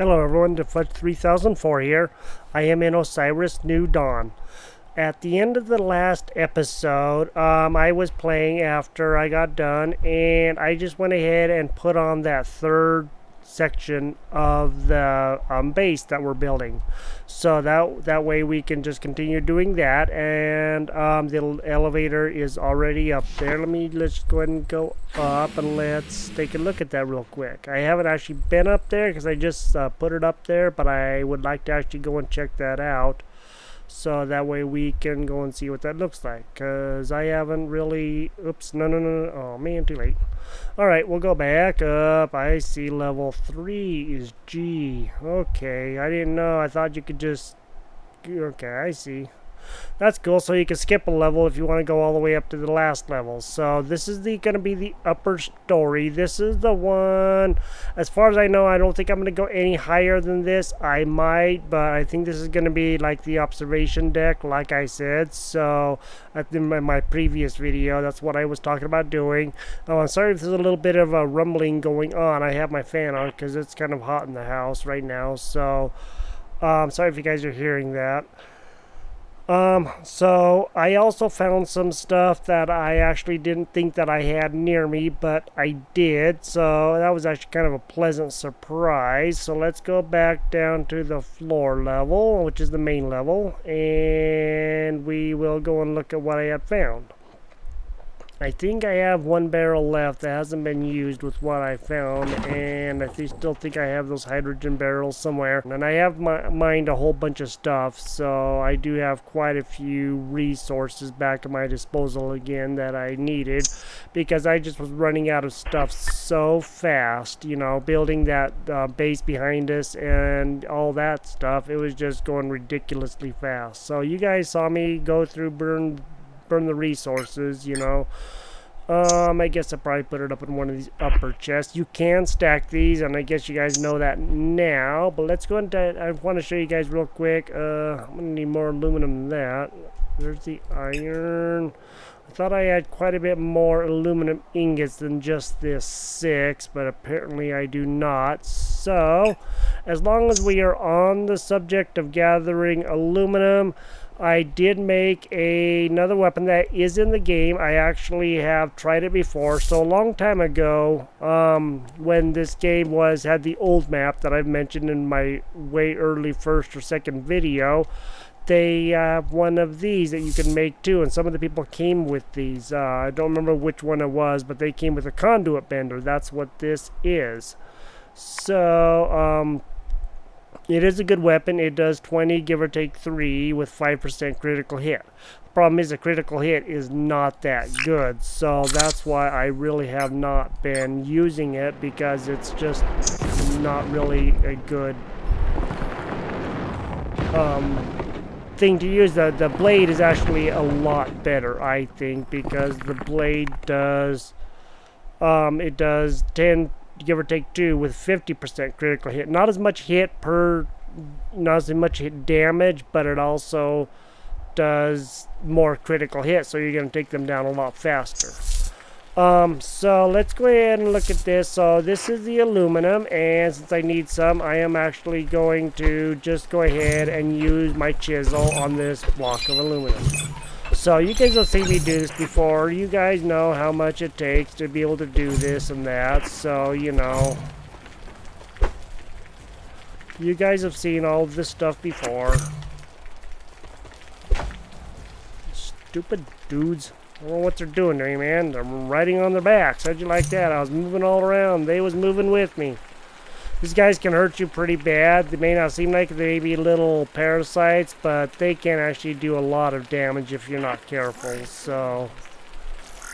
Hello everyone, Defudge 3004 here. I am in Osiris New Dawn. At the end of the last episode, I was playing after I got done, and I just went ahead and put on that third section of the base that we're building. So that way we can just continue doing that, and the elevator is already up there. Let's go ahead and go up and let's take a look at that real quick. I haven't actually been up there because I just put it up there, but I would like to actually go and check that out. So that way we can go and see what that looks like, because I haven't really... Oops, no. Oh man, too late. Alright, we'll go back up. I see level 3 is G. Okay, I didn't know. I thought you could just... Okay, I see. That's cool. So you can skip a level if you want to go all the way up to the last level. So this is going to be the upper story. This is the one, as far as I know, I don't think I'm going to go any higher than this. I might, but I think this is going to be like the observation deck, like I said. So in my previous video, that's what I was talking about doing. Oh, I'm sorry if there's a little bit of a rumbling going on. I have my fan on because it's kind of hot in the house right now. So sorry if you guys are hearing that. So I also found some stuff that I actually didn't think that I had near me, but I did. So that was actually kind of a pleasant surprise. So let's go back down to the floor level, which is the main level, and we will go and look at what I had found. I think I have one barrel left that hasn't been used with what I found, and I still think I have those hydrogen barrels somewhere. And I have mined a whole bunch of stuff, so I do have quite a few resources back at my disposal again that I needed, because I just was running out of stuff so fast, you know, building that base behind us and all that stuff. It was just going ridiculously fast. So you guys saw me go through burn the resources, you know. I guess I probably put it up in one of these upper chests. You can stack these, and I guess you guys know that now, but let's go into... I want to show you guys real quick. I'm gonna need more aluminum than that. There's the iron. I thought I had quite a bit more aluminum ingots than just this 6, but apparently I do not. So as long as we are on the subject of gathering aluminum, I did make another weapon that is in the game. I actually have tried it before. So a long time ago, when this game had the old map that I've mentioned in my way early first or second video, they have one of these that you can make too, and some of the people came with these. I don't remember which one it was, but they came with a Conduit Bender. That's what this is. So it is a good weapon. It does 20, give or take 3, with 5% critical hit. The problem is the critical hit is not that good, so that's why I really have not been using it, because it's just not really a good thing to use. The blade is actually a lot better, I think, because the blade does it does 10, give or take 2, with 50% critical hit. Not as much hit damage, but it also does more critical hit, so you're going to take them down a lot faster. So let's go ahead and look at this. So this is the aluminum, and since I need some, I am actually going to just go ahead and use my chisel on this block of aluminum. So you guys have seen me do this before. You guys know how much it takes to be able to do this and that. So, you know, you guys have seen all of this stuff before. Stupid dudes. I don't know what they're doing to me, man. They're riding on their backs. How'd you like that? I was moving all around. They was moving with me. These guys can hurt you pretty bad. They may not seem like they may be little parasites, but they can actually do a lot of damage if you're not careful. So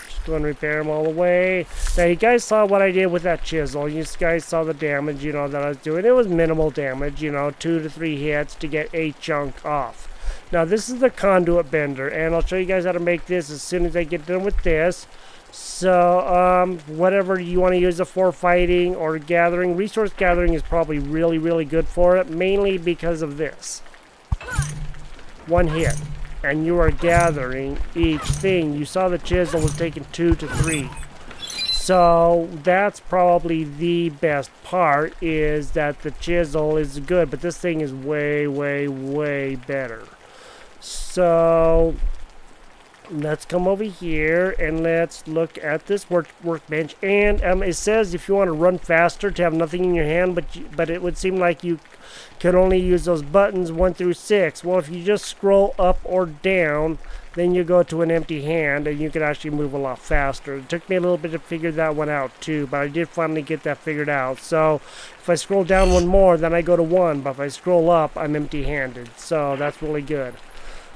just go and repair them all the way. Now you guys saw what I did with that chisel. You guys saw the damage, you know, that I was doing. It was minimal damage, you know, 2 to 3 hits to get a chunk off. Now this is the Conduit Bender, and I'll show you guys how to make this as soon as I get done with this. So whatever you want to use it for, fighting or gathering. Resource gathering is probably really good for it, mainly because of this. 1 hit, and you are gathering each thing. You saw the chisel was taking 2 to 3. So that's probably the best part, is that the chisel is good, but this thing is way, way, way better. So let's come over here and let's look at this workbench. And it says if you want to run faster, to have nothing in your hand, but it would seem like you can only use those buttons 1 through 6. Well, if you just scroll up or down, then you go to an empty hand and you can actually move a lot faster. It took me a little bit to figure that one out too, but I did finally get that figured out. So if I scroll down one more, then I go to 1, but if I scroll up, I'm empty-handed. So that's really good.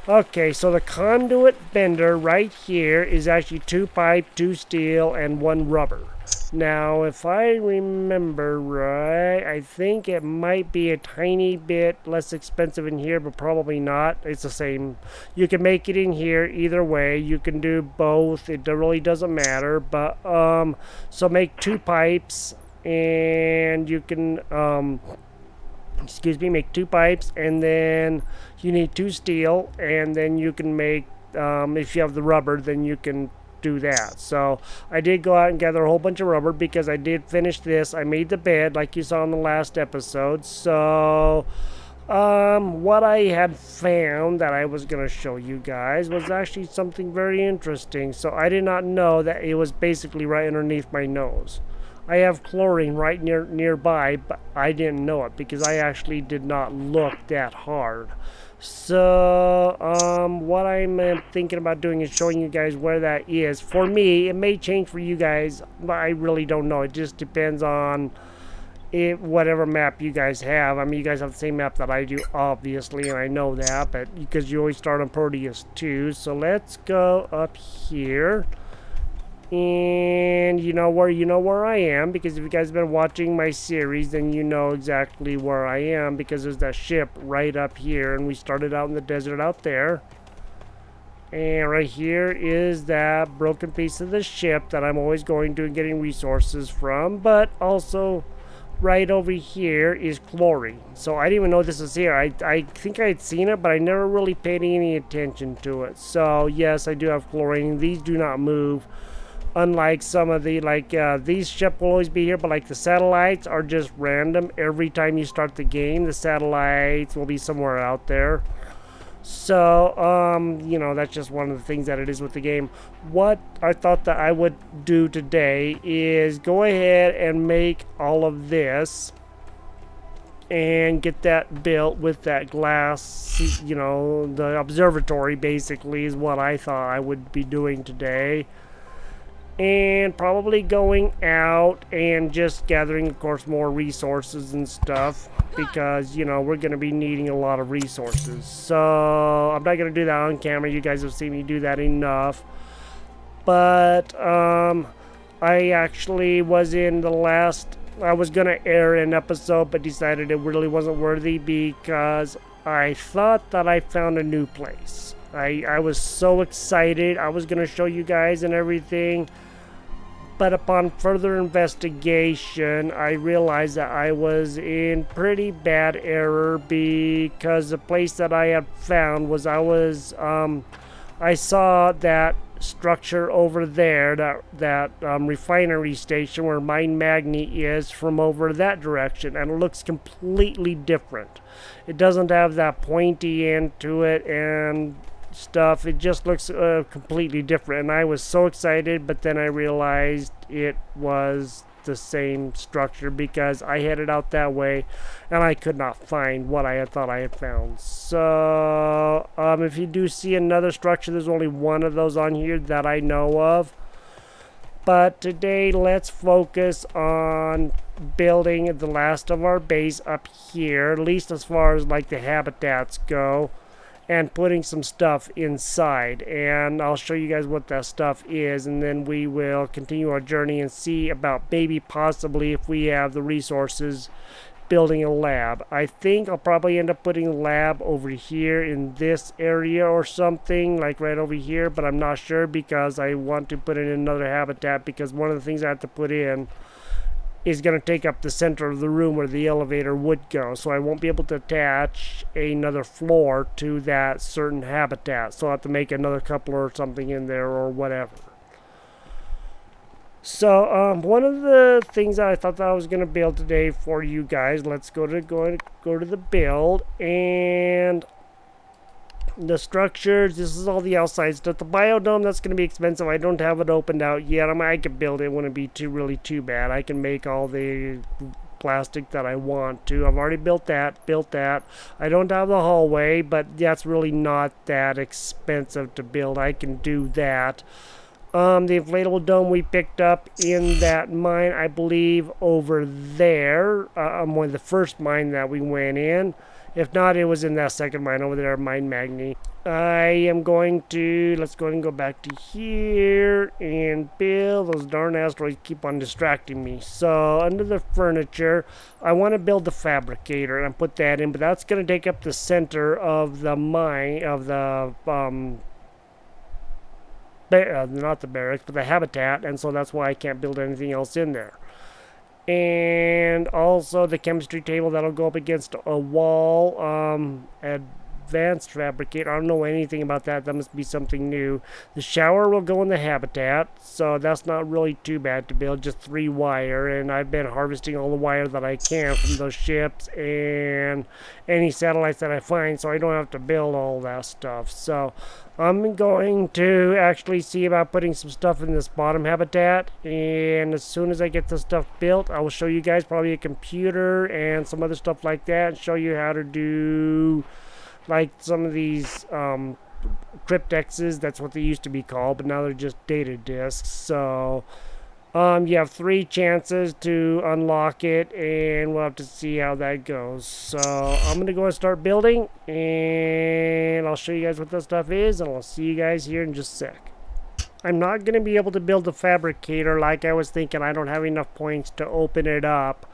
Okay, so the Conduit Bender right here is actually 2 pipe, 2 steel, and 1 rubber. Now, if I remember right, I think it might be a tiny bit less expensive in here, but probably not. It's the same. You can make it in here either way. You can do both. It really doesn't matter. But, so make 2 pipes, and you can, make 2 pipes, and then you need 2 steel, and then you can make, if you have the rubber, then you can do that. So I did go out and gather a whole bunch of rubber because I did finish this. I made the bed like you saw in the last episode. So what I had found that I was going to show you guys was actually something very interesting. So I did not know that it was basically right underneath my nose. I have chlorine right nearby, but I didn't know it because I actually did not look that hard. So, what I'm thinking about doing is showing you guys where that is. For me, it may change for you guys, but I really don't know. It just depends on whatever map you guys have. I mean, you guys have the same map that I do, obviously, and I know that, but because you always start on Proteus too. So let's go up here. And you know where I am, because if you guys have been watching my series, then you know exactly where I am, because there's that ship right up here, and we started out in the desert out there. And right here is that broken piece of the ship that I'm always going to and getting resources from, but also right over here is chlorine. So I didn't even know this was here. I think I had seen it, but I never really paid any attention to it. So yes, I do have chlorine. These do not move. Unlike some of the, these ships will always be here, but like the satellites are just random. Every time you start the game, the satellites will be somewhere out there. So, that's just one of the things that it is with the game. What I thought that I would do today is go ahead and make all of this and get that built with that glass, the observatory basically is what I thought I would be doing today. And probably going out and just gathering, of course, more resources and stuff, because we're going to be needing a lot of resources. So I'm not going to do that on camera. You guys have seen me do that enough. But I actually was in the last, I was going to air an episode, but decided it really wasn't worthy because I thought that I found a new place. I was so excited. I was going to show you guys and everything. But upon further investigation, I realized that I was in pretty bad error, because the place that I had found was I saw that structure over there, that refinery station where Mine Magni is, from over that direction, and it looks completely different. It doesn't have that pointy end to it and stuff. It just looks completely different, and I was so excited, but then I realized it was the same structure because I headed out that way and I could not find what I had thought I had found. So if you do see another structure, there's only one of those on here that I know of. But today let's focus on building the last of our base up here, at least as far as like the habitats go, and putting some stuff inside. And I'll show you guys what that stuff is, and then we will continue our journey and see about maybe possibly, if we have the resources, building a lab. I think I'll probably end up putting a lab over here in this area or something, like right over here, but I'm not sure because I want to put in another habitat, because one of the things I have to put in is going to take up the center of the room where the elevator would go, so I won't be able to attach another floor to that certain habitat, so I'll have to make another couple or something in there or whatever. So one of the things that I thought that I was gonna build today for you guys, let's go to the build, and the structures. This is all the outside stuff. The biodome, that's going to be expensive. I don't have it opened out yet. I can build it. It wouldn't be really too bad. I can make all the plastic that I want to. I've already built that. I don't have the hallway, but that's really not that expensive to build. I can do that. The inflatable dome we picked up in that mine, I believe, over there. One of the first mine that we went in. If not, it was in that second mine over there, Mine Magni. I am going to, let's go ahead and go back to here and build. Those darn asteroids keep on distracting me. So under the furniture, I want to build the fabricator and put that in, but that's going to take up the center of the mine, of the, not the barracks, but the habitat, and so that's why I can't build anything else in there. And also the chemistry table that'll go up against a wall. Advanced fabricator, I don't know anything about that. That must be something new. The shower will go in the habitat, so that's not really too bad to build. Just 3 wire, and I've been harvesting all the wire that I can from those ships and any satellites that I find, so I don't have to build all that stuff. So I'm going to actually see about putting some stuff in this bottom habitat, and as soon as I get this stuff built, I will show you guys probably a computer and some other stuff like that, and show you how to do like some of these cryptexes. That's what they used to be called, but now they're just data disks. So you have 3 chances to unlock it, and we'll have to see how that goes. So I'm going to go and start building, and I'll show you guys what this stuff is, and I'll see you guys here in just a sec. I'm not going to be able to build the fabricator like I was thinking. I don't have enough points to open it up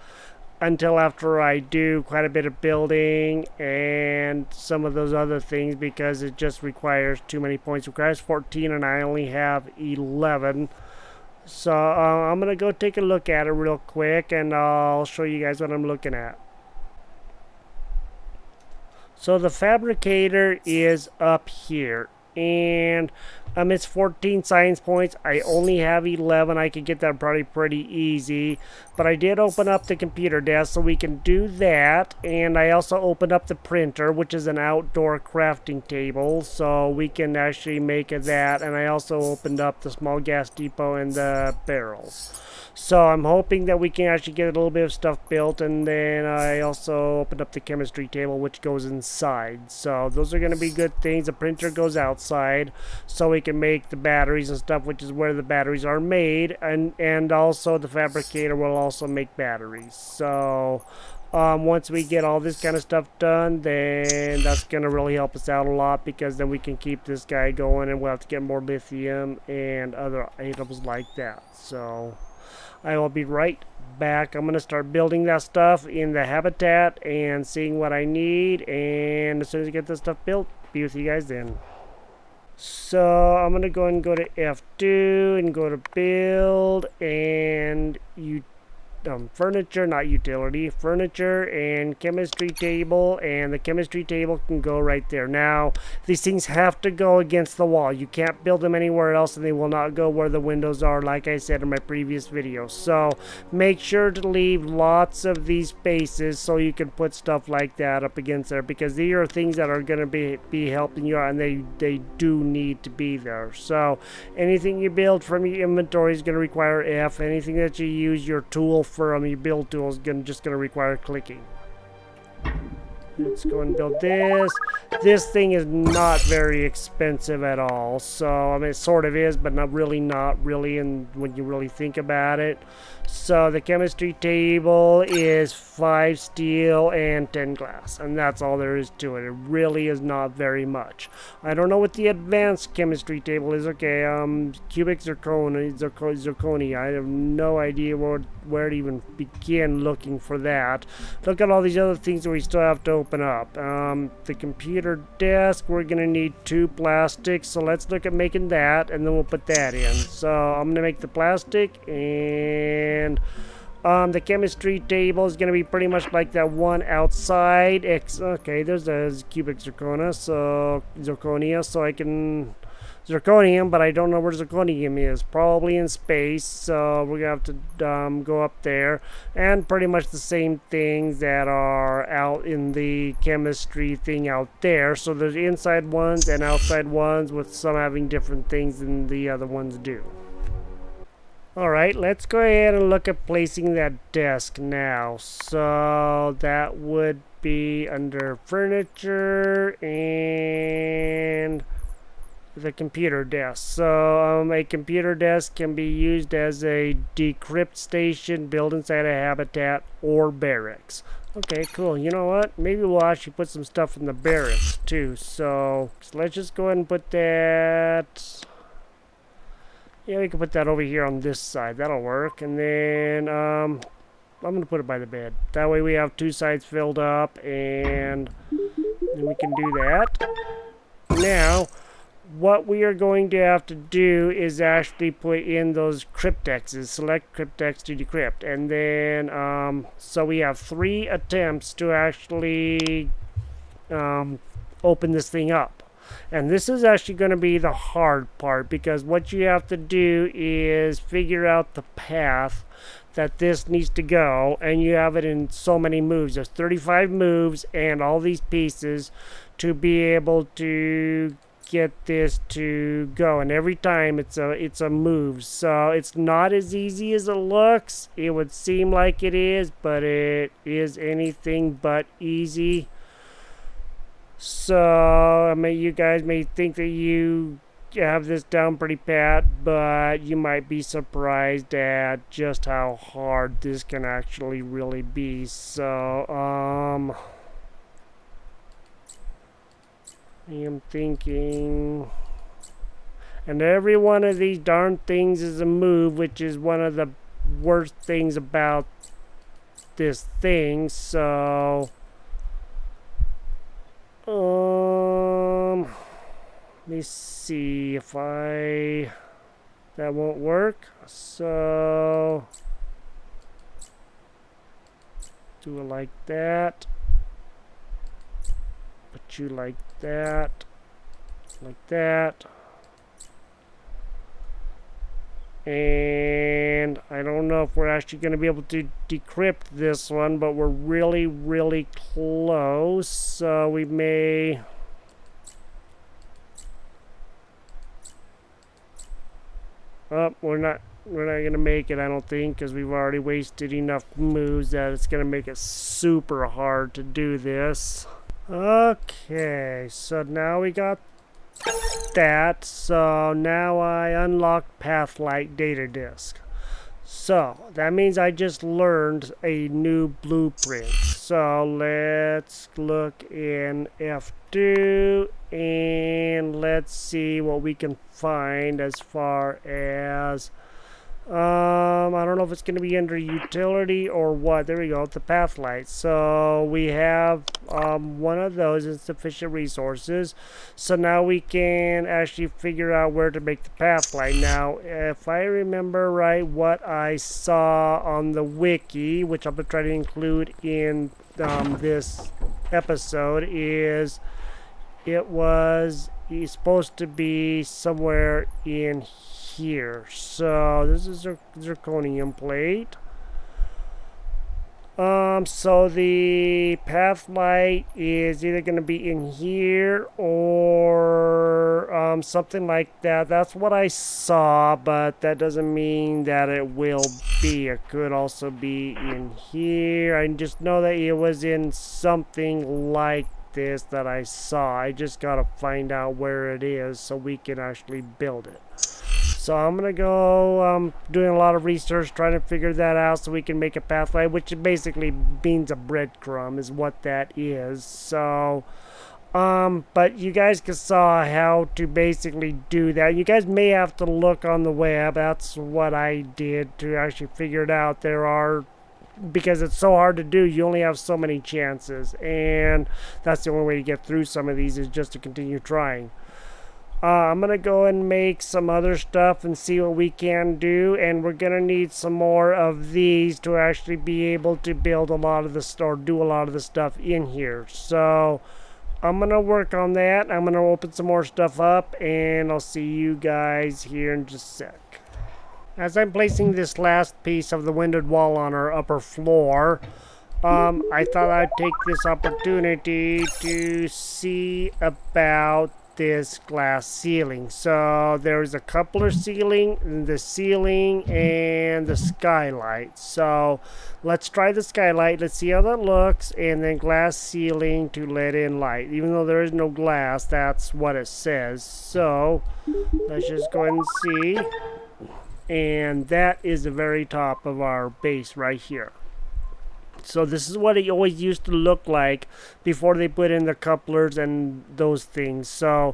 until after I do quite a bit of building and some of those other things, because it just requires too many points. It requires 14, and I only have 11. So I'm going to go take a look at it real quick, and I'll show you guys what I'm looking at. So the fabricator is up here, and it's 14 science points. I only have 11. I could get that probably pretty easy, but I did open up the computer desk, so we can do that. And I also opened up the printer, which is an outdoor crafting table, so we can actually make that. And I also opened up the small gas depot and the barrels. So I'm hoping that we can actually get a little bit of stuff built, and then I also opened up the chemistry table, which goes inside. So those are going to be good things. The printer goes outside, so we can make the batteries and stuff, which is where the batteries are made, and also the fabricator will also make batteries. So once we get all this kind of stuff done, then that's going to really help us out a lot, because then we can keep this guy going, and we'll have to get more lithium and other items like that. So I will be right back. I'm going to start building that stuff in the habitat and seeing what I need, and as soon as I get this stuff built, be with you guys then. So I'm going to go and go to F2 and go to build, and furniture, not utility, furniture and chemistry table, and the chemistry table can go right there. Now these things have to go against the wall. You can't build them anywhere else, and they will not go where the windows are, like I said in my previous video. So make sure to leave lots of these spaces so you can put stuff like that up against there, because these are things that are going to be helping you out, and they do need to be there. So anything you build from your inventory is going to require F. Anything that you use your tool from your build tool is just going to require clicking. Let's go and build this. This thing is not very expensive at all. So, I mean, it sort of is, but not really, and when you really think about it. So, the chemistry table is 5 steel and 10 glass. And that's all there is to it. It really is not very much. I don't know what the advanced chemistry table is. Okay, cubic zirconia. I have no idea where to even begin looking for that. Look at all these other things that we still have to open up. The computer desk, we're going to need 2 plastics, so let's look at making that, and then we'll put that in. So I'm going to make the plastic, and the chemistry table is going to be pretty much like that one outside. Okay, there's a cubic zirconia, so I can zirconium, but I don't know where zirconium is. Probably in space, so we're gonna have to go up there. And pretty much the same things that are out in the chemistry thing out there. So there's inside ones and outside ones, with some having different things than the other ones do. Alright, let's go ahead and look at placing that desk now. So that would be under furniture and the computer desk. So a computer desk can be used as a decrypt station built inside a habitat or barracks. Okay, cool. You know what? Maybe we'll actually put some stuff in the barracks too. So let's just go ahead and put that. Yeah, we can put that over here on this side. That'll work. And then I'm gonna put it by the bed. That way we have two sides filled up, and then we can do that. Now, what we are going to have to do is actually put in those cryptexes. Select cryptex to decrypt. And then, so we have 3 attempts to actually open this thing up. And this is actually going to be the hard part, because what you have to do is figure out the path that this needs to go, and you have it in so many moves. There's 35 moves and all these pieces to be able to get this to go, and every time it's a move. So it's not as easy as it looks. It would seem like it is, but it is anything but easy. So, I mean, you guys may think that you have this down pretty pat, but you might be surprised at just how hard this can actually really be. So, I am thinking, and every one of these darn things is a move, which is one of the worst things about this thing. So, let me see if that won't work. So do it like that. Put you like that. Like that. And I don't know if we're actually going to be able to decrypt this one, but we're really, really close. So we may... Oh, we're not going to make it, I don't think, because we've already wasted enough moves that it's going to make it super hard to do this. Okay, so now we got that. So now I unlocked Pathlight data disk. So that means I just learned a new blueprint. So let's look in F2 and let's see what we can find as far as I don't know if it's going to be under utility or what. There we go, the Pathlight. So we have one of those insufficient resources. So now we can actually figure out where to make the Pathlight. Now, if I remember right, what I saw on the wiki, which I'm going to try to include in this episode, is it's supposed to be somewhere in here. So this is a zirconium plate. So the Pathlight is either going to be in here or something like that. That's what I saw, but that doesn't mean that it will be. It could also be in here. I just know that it was in something like this that I saw. I just gotta find out where it is so we can actually build it. So I'm gonna go doing a lot of research trying to figure that out so we can make a Pathlight, which basically means a breadcrumb is what that is. So but you guys saw how to basically do that. You guys may have to look on the web. That's what I did to actually figure it out. Because it's so hard to do, you only have so many chances, and that's the only way to get through some of these, is just to continue trying. I'm gonna go and make some other stuff and see what we can do, and we're gonna need some more of these to actually be able to build a lot of the do a lot of the stuff in here. So I'm gonna work on that. I'm gonna open some more stuff up, and I'll see you guys here in just a sec. As I'm placing this last piece of the windowed wall on our upper floor, I thought I'd take this opportunity to see about this glass ceiling. So there's a coupler ceiling, the ceiling, and the skylight. So let's try the skylight. Let's see how that looks, and then glass ceiling to let in light. Even though there is no glass, that's what it says. So let's just go ahead and see. And that is the very top of our base right here. So this is what it always used to look like before they put in the couplers and those things. So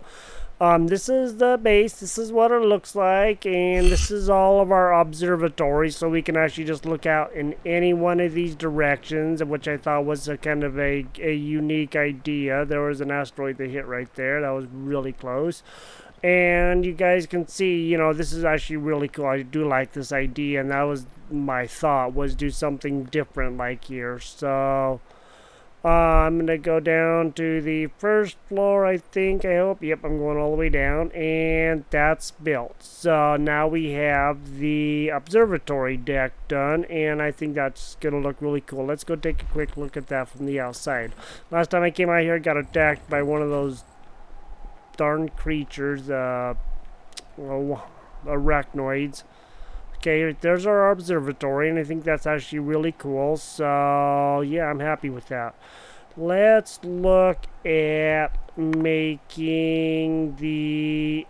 this is the base. This is what it looks like, and this is all of our observatory, so we can actually just look out in any one of these directions, which I thought was a kind of a unique idea. There was an asteroid that hit right there. That was really close. And you guys can see, you know, this is actually really cool. I do like this idea, and that was my thought, was do something different like here. So I'm gonna go down to the first floor, I think. I hope. Yep, I'm going all the way down, and that's built. So now we have the observatory deck done, and I think that's gonna look really cool. Let's go take a quick look at that from the outside. Last time I came out here, I got attacked by one of those darn creatures, arachnoids. Okay, there's our observatory, and I think that's actually really cool. So yeah, I'm happy with that. Let's look at making the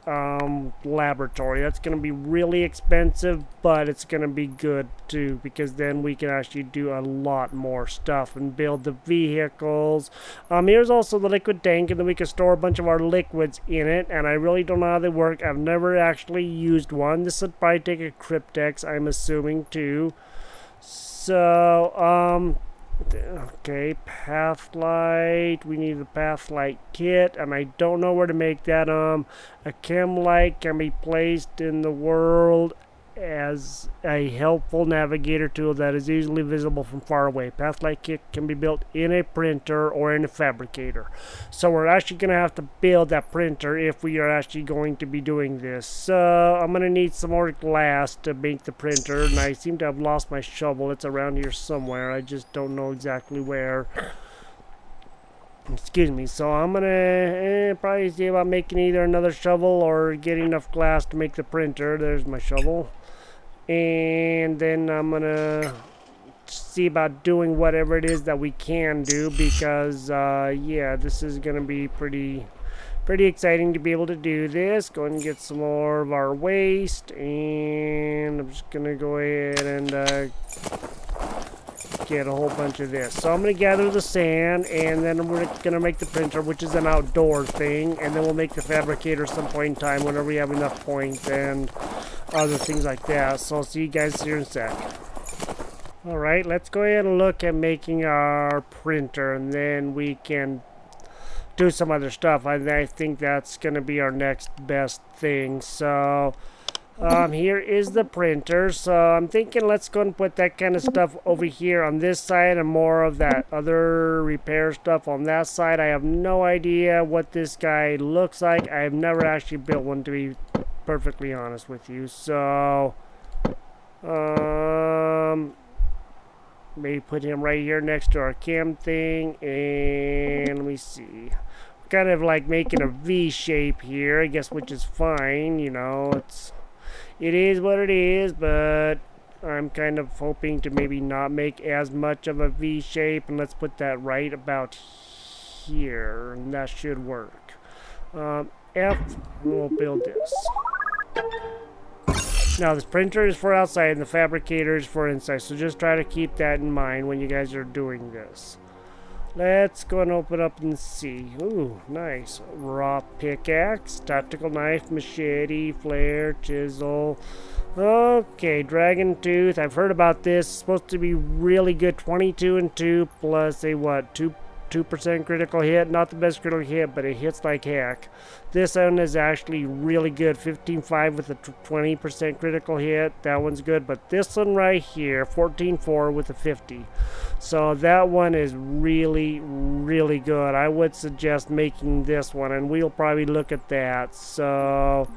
laboratory. That's going to be really expensive, but it's going to be good too, because then we can actually do a lot more stuff and build the vehicles. Here's also the liquid tank, and then we can store a bunch of our liquids in it, and I really don't know how they work. I've never actually used one. This would probably take a cryptex, I'm assuming, too. So okay, pathlight. We need the pathlight kit, and I don't know where to make that. A chem light can be placed in the world as a helpful navigator tool that is easily visible from far away. Pathlight kit can be built in a printer or in a fabricator. So we're actually going to have to build that printer if we are actually going to be doing this. So I'm going to need some more glass to make the printer, and I seem to have lost my shovel. It's around here somewhere. I just don't know exactly where. Excuse me. So I'm gonna probably see about making either another shovel or get enough glass to make the printer. There's my shovel. And then I'm gonna see about doing whatever it is that we can do, because yeah, this is gonna be pretty exciting to be able to do this. Go ahead and get some more of our waste, and I'm just gonna go ahead and get a whole bunch of this. So I'm going to gather the sand, and then we're going to make the printer, which is an outdoor thing, and then we'll make the fabricator at some point in time whenever we have enough points and other things like that. So I'll see you guys here in a sec. Alright, let's go ahead and look at making our printer, and then we can do some other stuff. I think that's going to be our next best thing. So here is the printer. So I'm thinking let's go and put that kind of stuff over here on this side, and more of that other repair stuff on that side. I have no idea what this guy looks like. I've never actually built one, to be perfectly honest with you. So maybe put him right here next to our cam thing, and let me see. Kind of like making a V shape here, I guess, which is fine. You know, it is what it is, but I'm kind of hoping to maybe not make as much of a V shape, and let's put that right about here, and that should work. F, we'll build this. Now this printer is for outside and the fabricator is for inside, so just try to keep that in mind when you guys are doing this. Let's go and open up and see. Ooh, nice. Raw pickaxe, tactical knife, machete, flare, chisel. Okay, dragon tooth. I've heard about this. It's supposed to be really good. 22 and 2 plus a what? 2 2% critical hit. Not the best critical hit, but it hits like heck. This one is actually really good. 15.5 with a 20% critical hit. That one's good. But this one right here, 14.4 with a 50. So that one is really, really good. I would suggest making this one, and we'll probably look at that. So...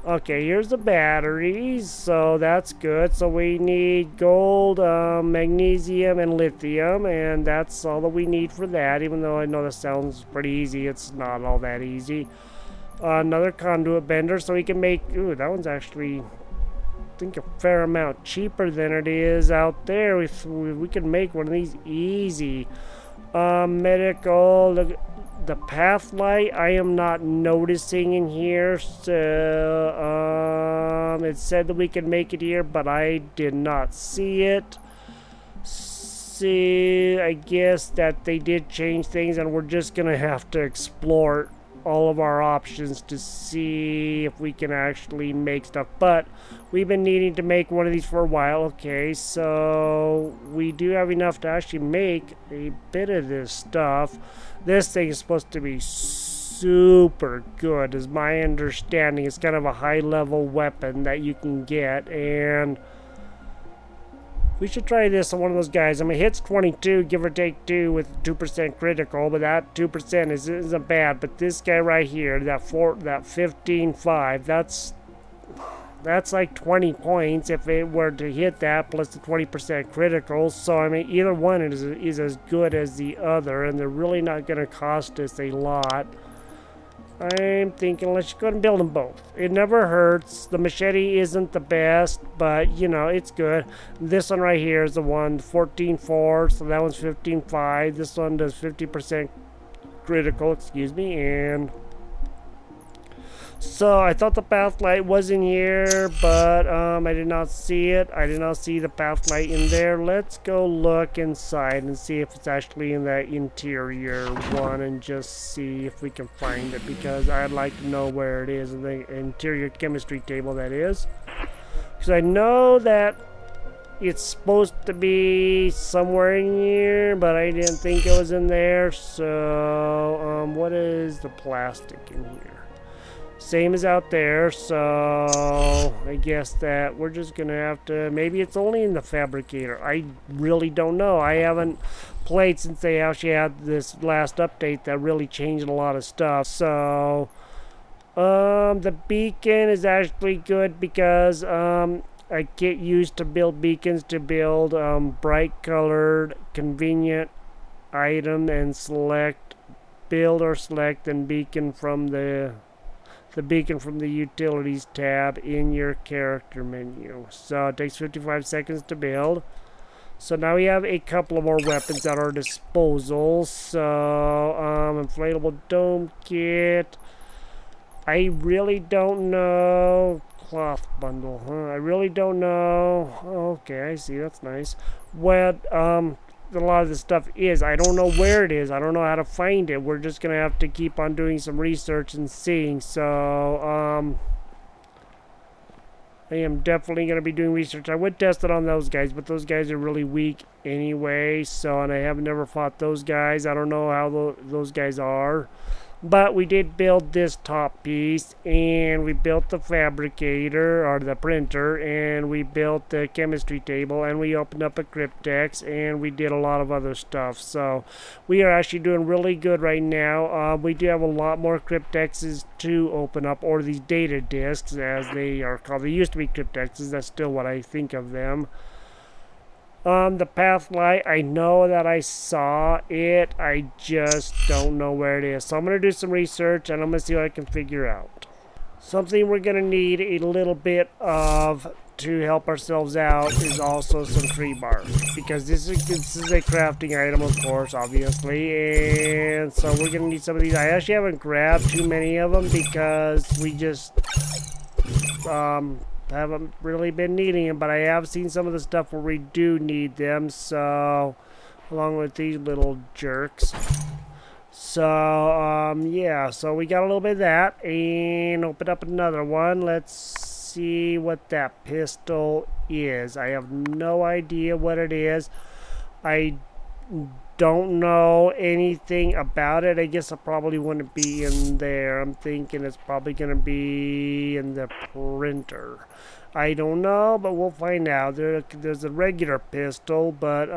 okay, here's the batteries, so that's good. So we need gold, magnesium, and lithium, and that's all that we need for that. Even though I know that sounds pretty easy, it's not all that easy. Another conduit bender, so we can make... ooh, that one's actually, I think, a fair amount cheaper than it is out there. We can make one of these easy. Medical... the path light I am not noticing in here, so it said that we could make it here, but I did not see it. See, I guess that they did change things, and we're just gonna have to explore all of our options to see if we can actually make stuff. But we've been needing to make one of these for a while. Okay, so we do have enough to actually make a bit of this stuff. This thing is supposed to be super good, is my understanding. It's kind of a high-level weapon that you can get, and we should try this on one of those guys. I mean, it hits 22, give or take 2 with 2% critical, but that 2% isn't bad. But this guy right here, that 15.5, that's like 20 points if it were to hit that, plus the 20% critical. So, I mean, either one is as good as the other, and they're really not going to cost us a lot. I'm thinking let's go ahead and build them both. It never hurts. The machete isn't the best, but, you know, it's good. This one right here is the one, 14.4, so that one's 15.5. This one does 50% critical, excuse me, and... so I thought the path light was in here, but I did not see it. I did not see the path light in there. Let's go look inside and see if it's actually in that interior one, and just see if we can find it, because I'd like to know where it is in the interior chemistry table, that is. Because I know that it's supposed to be somewhere in here, but I didn't think it was in there. So what is the plastic in here? Same as out there, so I guess that we're just gonna have to, maybe it's only in the fabricator. I really don't know. I haven't played since they actually had this last update that really changed a lot of stuff. So the beacon is actually good, because I get used to build beacons to build bright colored convenient item, and build or select and beacon from the beacon from the utilities tab in your character menu. So it takes 55 seconds to build. So now we have a couple of more weapons at our disposal. So inflatable dome kit. I really don't know. Cloth bundle, huh? I really don't know. Okay, I see. That's nice. What a lot of this stuff is, I don't know where it is. I don't know how to find it. We're just gonna have to keep on doing some research and seeing. So I am definitely gonna be doing research. I would test it on those guys, but those guys are really weak anyway. So, and I have never fought those guys. I don't know how those guys are. But we did build this top piece, and we built the fabricator, or the printer, and we built the chemistry table, and we opened up a cryptex, and we did a lot of other stuff. So we are actually doing really good right now. We do have a lot more cryptexes to open up, or these data disks as they are called. They used to be cryptexes. That's still what I think of them. The path light, I know that I saw it, I just don't know where it is. So I'm going to do some research, and I'm going to see what I can figure out. Something we're going to need a little bit of to help ourselves out is also some tree bark, because this is a crafting item, of course, obviously, and so we're going to need some of these. I actually haven't grabbed too many of them, because we just haven't really been needing them, but I have seen some of the stuff where we do need them, so along with these little jerks. So yeah, so we got a little bit of that, and open up another one. Let's see what that pistol is. I have no idea what it is. I don't know anything about it. I guess it probably wouldn't be in there. I'm thinking it's probably going to be in the printer. I don't know, but we'll find out. There's a regular pistol, but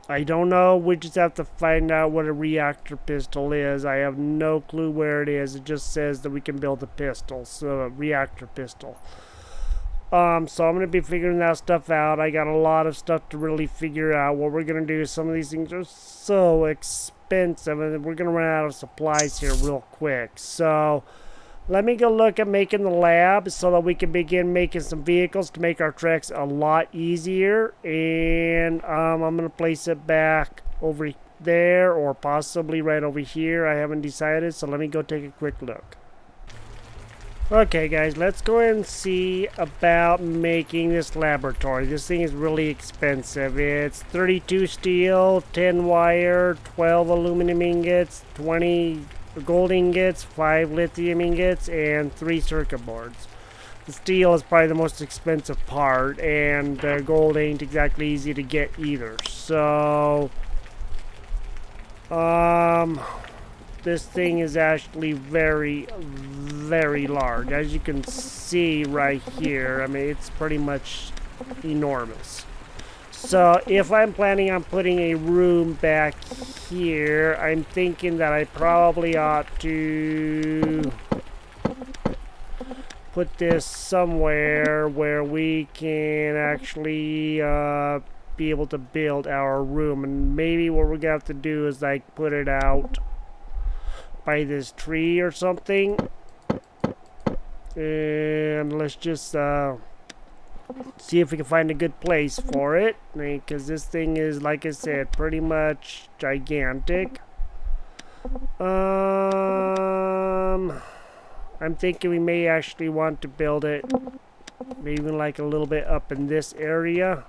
I don't know. We just have to find out what a reactor pistol is. I have no clue where it is. It just says that we can build a pistol, so a reactor pistol. So I'm going to be figuring that stuff out. I got a lot of stuff to really figure out. What we're going to do is some of these things are so expensive, and we're going to run out of supplies here real quick. So let me go look at making the lab so that we can begin making some vehicles to make our treks a lot easier. And I'm going to place it back over there or possibly right over here. I haven't decided, so let me go take a quick look. Okay guys, let's go ahead and see about making this laboratory. This thing is really expensive. It's 32 steel, 10 wire, 12 aluminum ingots, 20 gold ingots, 5 lithium ingots, and 3 circuit boards. The steel is probably the most expensive part, and gold ain't exactly easy to get either. So, this thing is actually very, very large. As you can see right here, I mean, it's pretty much enormous. So if I'm planning on putting a room back here, I'm thinking that I probably ought to put this somewhere where we can actually be able to build our room. And maybe what we're gonna have to do is like put it out by this tree or something. And let's just see if we can find a good place for it, because this thing is, like I said, pretty much gigantic. I'm thinking we may actually want to build it maybe like a little bit up in this area.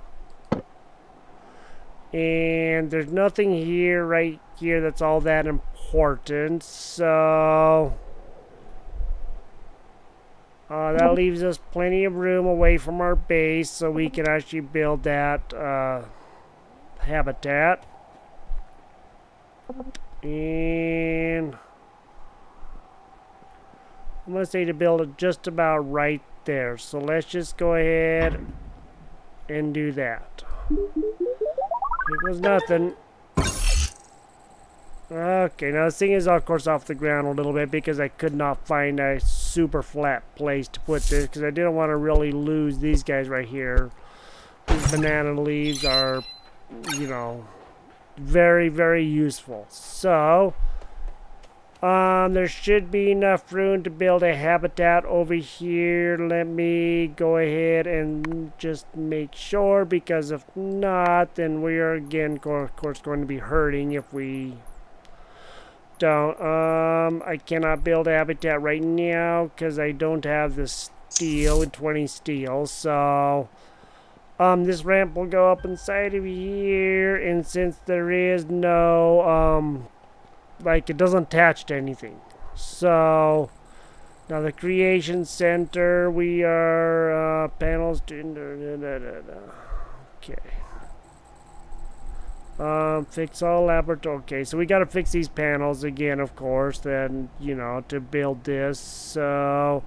And there's nothing here, right here, that's all that important. So that leaves us plenty of room away from our base so we can actually build that habitat. And I'm going to say to build it just about right there. So let's just go ahead and do that. It was nothing. Okay, now this thing is of course off the ground a little bit because I could not find a super flat place to put this, because I didn't want to really lose these guys right here. These banana leaves are, you know, very, very useful. So there should be enough room to build a habitat over here. Let me go ahead and just make sure, because if not, then we are again of course going to be hurting if we don't. I cannot build a habitat right now because I don't have the steel with 20 steel. So this ramp will go up inside of here, and since there is no like, it doesn't attach to anything. So now the creation center, we are panels to okay. Fix all laboratory. Okay, so we got to fix these panels again, of course, then, you know, to build this. So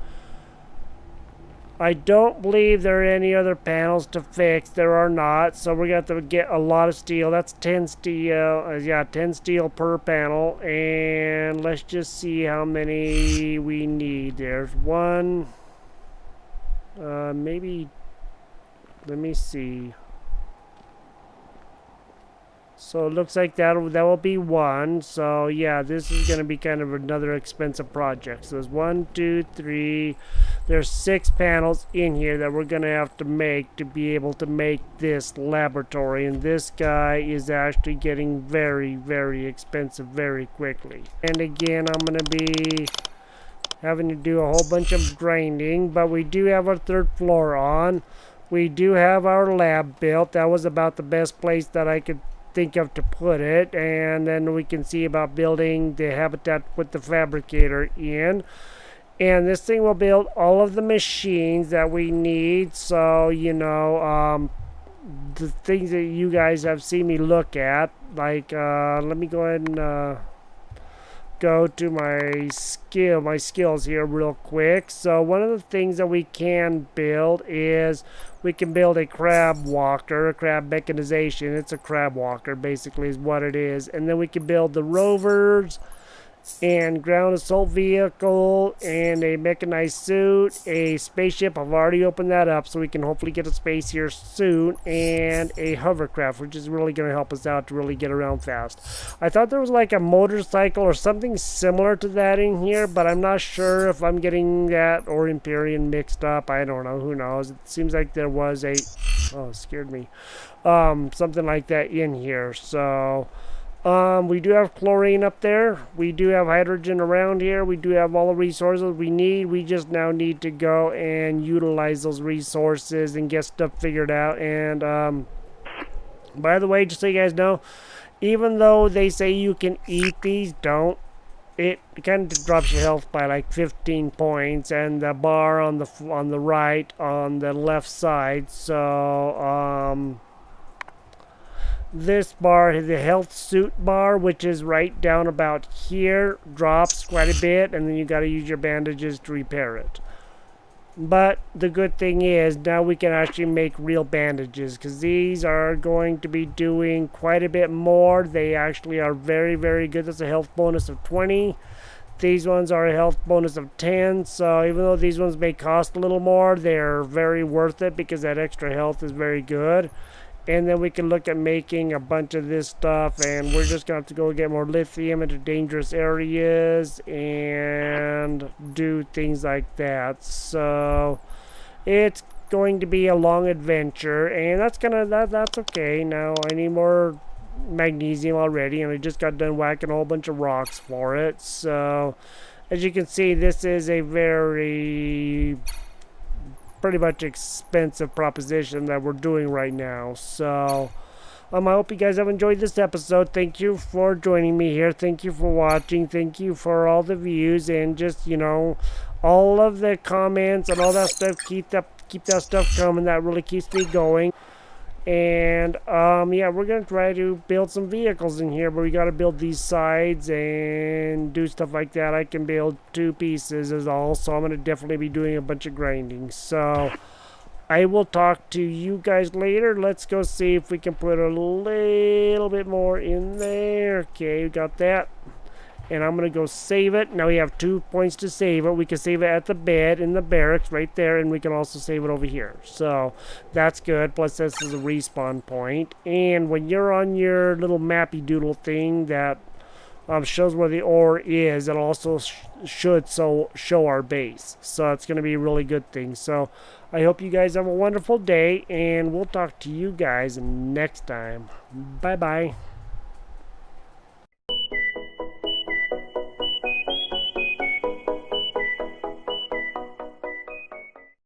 I don't believe there are any other panels to fix. There are not. So we're going to have to get a lot of steel. That's 10 steel. Yeah, 10 steel per panel. And let's just see how many we need. There's one. Maybe. Let me see. So it looks like that will be one. So yeah, this is going to be kind of another expensive project. So there's 1, 2, 3. There's 6 panels in here that we're going to have to make to be able to make this laboratory. And this guy is actually getting very, very expensive very quickly. And again, I'm going to be having to do a whole bunch of grinding. But we do have our 3rd floor on. We do have our lab built. That was about the best place that I could think of to put it. And then we can see about building the habitat with the fabricator in. And this thing will build all of the machines that we need. So, you know, the things that you guys have seen me look at. Like, let me go ahead and go to my skills here real quick. So one of the things that we can build is we can build a crab walker, a crab mechanization. It's a crab walker basically is what it is. And then we can build the rovers and ground assault vehicle and a mechanized suit, a spaceship. I've already opened that up, so we can hopefully get a space here soon, and a hovercraft, which is really going to help us out to really get around fast. I thought there was like a motorcycle or something similar to that in here, but I'm not sure if I'm getting that or Empyrean mixed up. I don't know, who knows. It seems like there was a it scared me, something like that in here. So we do have chlorine up there. We do have hydrogen around here. We do have all the resources we need. We just now need to go and utilize those resources and get stuff figured out. And by the way, just so you guys know, even though they say you can eat these, don't. It kind of drops your health by like 15 points, and the bar on the right, on the left side. So this bar, the health suit bar, which is right down about here, drops quite a bit, and then you got to use your bandages to repair it. But the good thing is now we can actually make real bandages, because these are going to be doing quite a bit more. They actually are very, very good. That's a health bonus of 20. These ones are a health bonus of 10, so even though these ones may cost a little more, they're very worth it because that extra health is very good. And then we can look at making a bunch of this stuff, and we're just going to have to go get more lithium into dangerous areas and do things like that. So it's going to be a long adventure, and that's okay. Now I need more magnesium already, and I just got done whacking a whole bunch of rocks for it. So as you can see, this is a pretty much expensive proposition that we're doing right now. So I hope you guys have enjoyed this episode. Thank you for joining me here. Thank you for watching. Thank you for all the views and just, you know, all of the comments and all that stuff. Keep that stuff coming. That really keeps me going. And yeah, we're gonna try to build some vehicles in here, but we gotta build these sides and do stuff like that. I can build 2 pieces is all, so I'm gonna definitely be doing a bunch of grinding. So I will talk to you guys later. Let's go see if we can put a little bit more in there. Okay, we got that. And I'm going to go save it. Now we have 2 points to save it. We can save it at the bed in the barracks right there, and we can also save it over here. So that's good. Plus this is a respawn point. And when you're on your little mappy doodle thing that shows where the ore is, it also should show our base. So it's going to be a really good thing. So I hope you guys have a wonderful day, and we'll talk to you guys next time. Bye-bye.